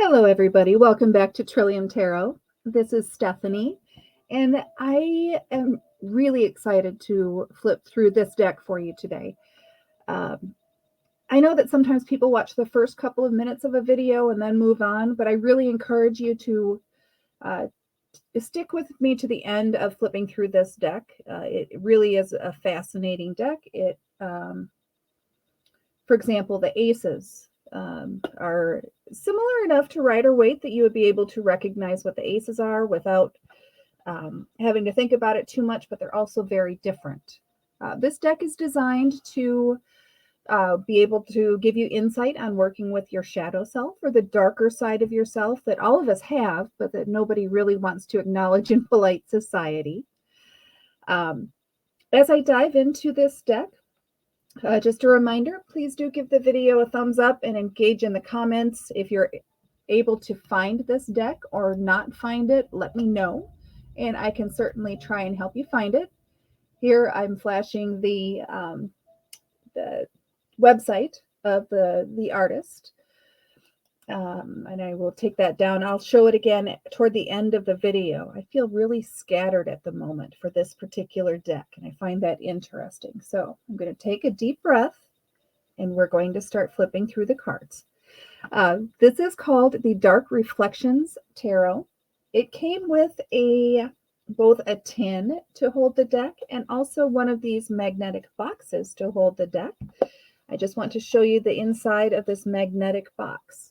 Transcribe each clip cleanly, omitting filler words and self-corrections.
Hello, everybody. Welcome back to Trillium Tarot. This is Stephanie, and I am really excited to flip through this deck for you today. Um, I know that sometimes people watch the first couple of minutes of a video and then move on, but I really encourage you to uh, stick with me to the end of flipping through this deck. It really is a fascinating deck. For example, the aces are similar enough to Rider-Waite that you would be able to recognize what the aces are without having to think about it too much, but they're also very different. This deck is designed to be able to give you insight on working with your shadow self, or the darker side of yourself that all of us have, but that nobody really wants to acknowledge in polite society. As I dive into this deck, just a reminder, please do give the video a thumbs up and engage in the comments. If you're able to find this deck or not find it, let me know, and I can certainly try and help you find it. Here I'm flashing the website of the artist, and I will take that down. I'll show it again toward the end of the video. I feel really scattered at the moment for this particular deck, and I find that interesting. So I'm going to take a deep breath, and we're going to start flipping through the cards. This is called the Dark Reflections Tarot. It came with both a tin to hold the deck and also one of these magnetic boxes to hold the deck. I just want to show you the inside of this magnetic box.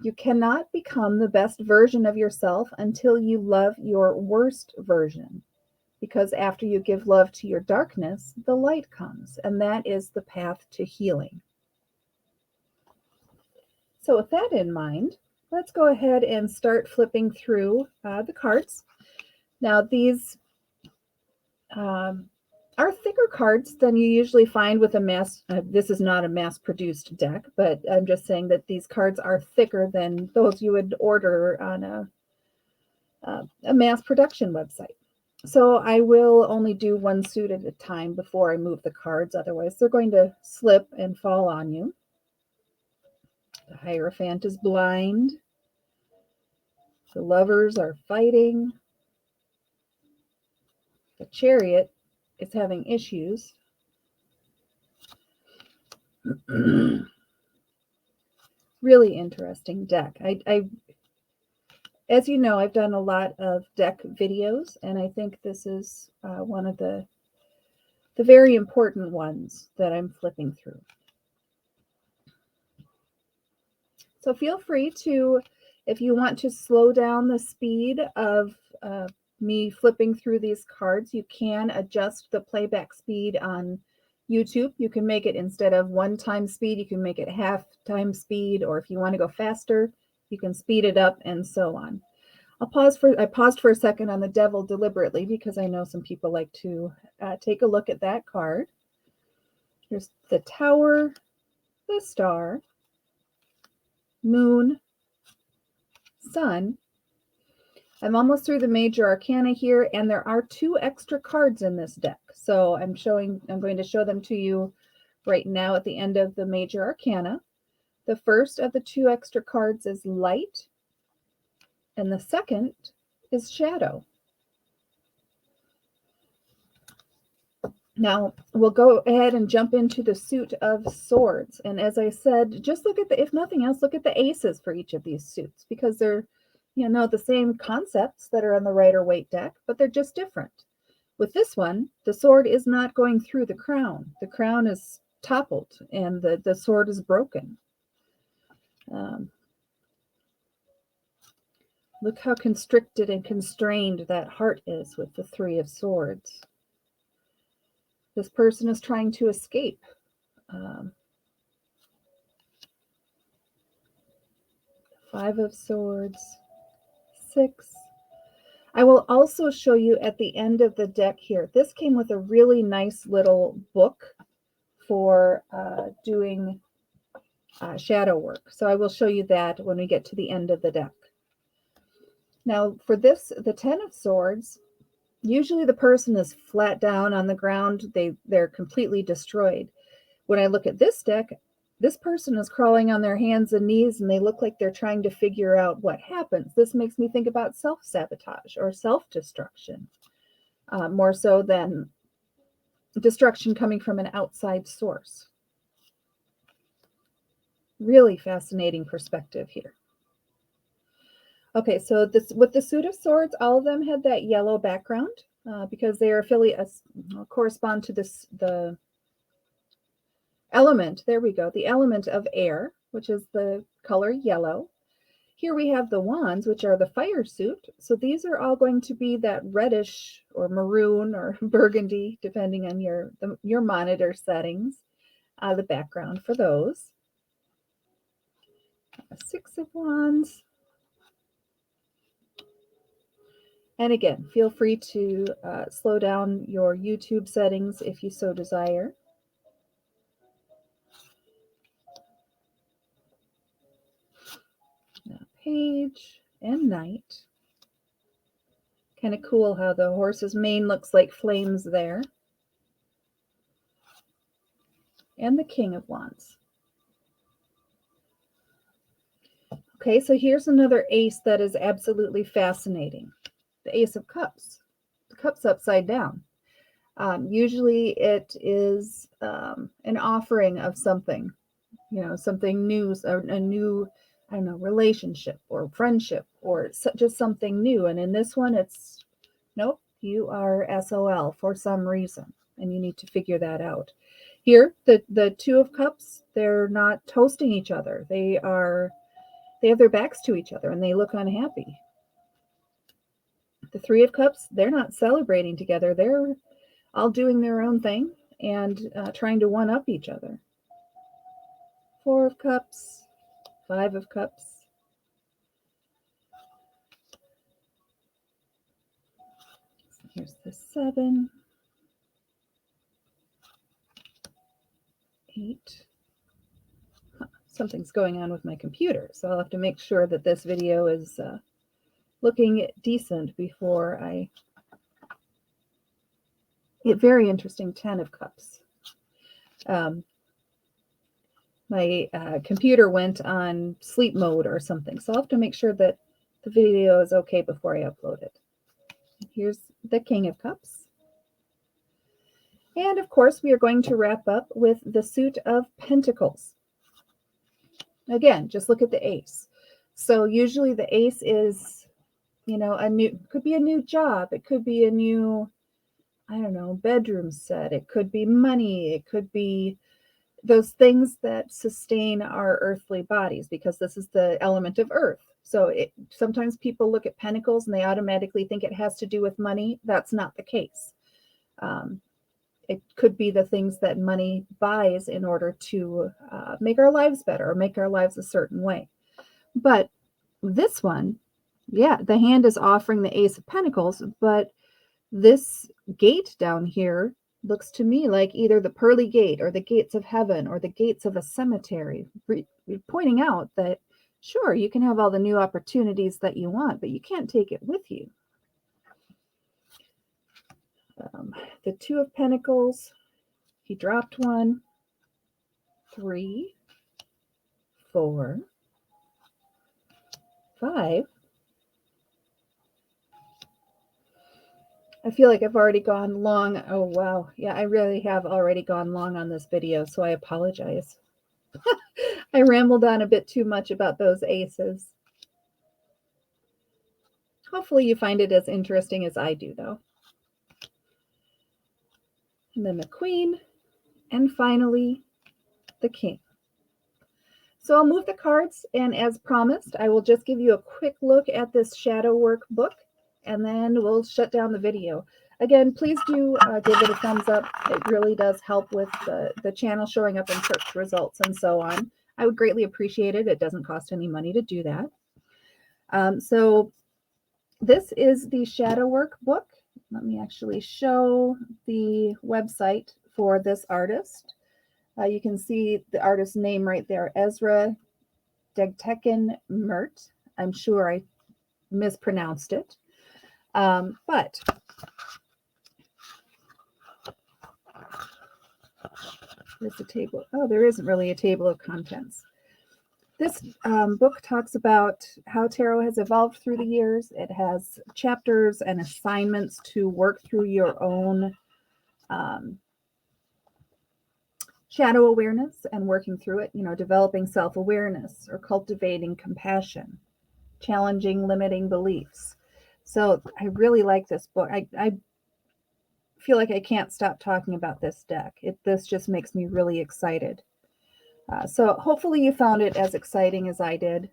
You cannot become the best version of yourself until you love your worst version, because after you give love to your darkness, the light comes, and that is the path to healing. So with that in mind, let's go ahead and start flipping through the cards. Now, these are thicker cards than you usually find with a mass. This is not a mass-produced deck, but I'm just saying that these cards are thicker than those you would order on a mass production website. So I will only do one suit at a time before I move the cards. Otherwise, they're going to slip and fall on you. The Hierophant is blind. The Lovers are fighting. The Chariot is having issues. Really interesting deck. As you know, I've done a lot of deck videos, and I think this is one of the very important ones that I'm flipping through. So feel free to, if you want to slow down the speed of me flipping through these cards, you can adjust the playback speed on YouTube. You can make it, instead of 1x speed, you can make it half time speed, or if you want to go faster, you can speed it up, and so on. I paused for a second on the Devil deliberately because I know some people like to take a look at that card. Here's the Tower, the Star, Moon, Sun. I'm almost through the major arcana here, and there are 2 extra cards in this deck. So I'm going to show them to you right now at the end of the major arcana. The first of the 2 extra cards is Light, and the second is Shadow. Now we'll go ahead and jump into the suit of swords. And as I said, just look at if nothing else, look at the aces for each of these suits, because they're, the same concepts that are on the Rider-Waite deck, but they're just different. With this one, the sword is not going through the crown. The crown is toppled and the sword is broken. Look how constricted and constrained that heart is with the 3 of Swords. This person is trying to escape. 5 of Swords, 6. I will also show you at the end of the deck here. This came with a really nice little book for doing shadow work. So I will show you that when we get to the end of the deck. Now for this, the 10 of Swords, usually the person is flat down on the ground. They're completely destroyed. When I look at this deck, This person is crawling on their hands and knees and they look like they're trying to figure out what happens. This makes me think about self-sabotage or self-destruction, more so than destruction coming from an outside source. Really fascinating perspective here. Okay, so this with the Suit of Swords, all of them had that yellow background because they are correspond to the element. There we go. The element of air, which is the color yellow. Here we have the wands, which are the fire suit. So these are all going to be that reddish or maroon or burgundy, depending on your monitor settings, the background for those. A 6 of Wands. And again, feel free to slow down your YouTube settings if you so desire. Now, Page and Knight. Kind of cool how the horse's mane looks like flames there. And the King of Wands. Okay, so here's another ace that is absolutely fascinating. The Ace of Cups. The cup's upside down. Usually it is an offering of something, something new, a new, I don't know, relationship or friendship or just something new. And in this one, it's, nope, you are SOL for some reason, and you need to figure that out. Here, the Two of Cups, they're not toasting each other. They have their backs to each other, and they look unhappy. The Three of Cups, they're not celebrating together. They're all doing their own thing and trying to one-up each other. Four of Cups, Five of Cups. Here's the 7, 8. Something's going on with my computer, so I'll have to make sure that this video is looking decent before I get very interesting 10 of Cups. My computer went on sleep mode or something, so I'll have to make sure that the video is okay before I upload it. Here's the King of Cups. And of course, we are going to wrap up with the Suit of Pentacles. Again, just look at the ace. So usually the ace is, could be a new job. It could be a new, I don't know, bedroom set. It could be money. It could be those things that sustain our earthly bodies, because this is the element of earth. So sometimes people look at pentacles and they automatically think it has to do with money. That's not the case. It could be the things that money buys in order to make our lives better or make our lives a certain way. But this one, yeah, the hand is offering the Ace of Pentacles, but this gate down here looks to me like either the pearly gate or the gates of heaven or the gates of a cemetery, pointing out that, sure, you can have all the new opportunities that you want, but you can't take it with you. The Two of Pentacles, he dropped 1, 3, 4, 5. I feel like I've already gone long. Oh, wow. Yeah, I really have already gone long on this video, so I apologize. I rambled on a bit too much about those aces. Hopefully you find it as interesting as I do, though. And then the Queen, and finally, the King. So I'll move the cards, and as promised, I will just give you a quick look at this shadow work book, and then we'll shut down the video. Again, please do give it a thumbs up. It really does help with the channel showing up in search results and so on. I would greatly appreciate it. It doesn't cost any money to do that. So this is the shadow work book. Let me actually show the website for this artist. You can see the artist's name right there, Ezra Degteken Mert. I'm sure I mispronounced it. But There's a table. Oh, there isn't really a table of contents. This book talks about how tarot has evolved through the years. It has chapters and assignments to work through your own shadow awareness and working through it, developing self-awareness or cultivating compassion, challenging limiting beliefs. So I really like this book. I feel like I can't stop talking about this deck. This just makes me really excited. So hopefully you found it as exciting as I did.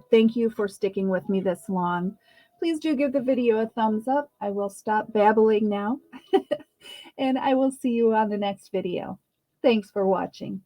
Thank you for sticking with me this long. Please do give the video a thumbs up. I will stop babbling now. And I will see you on the next video. Thanks for watching.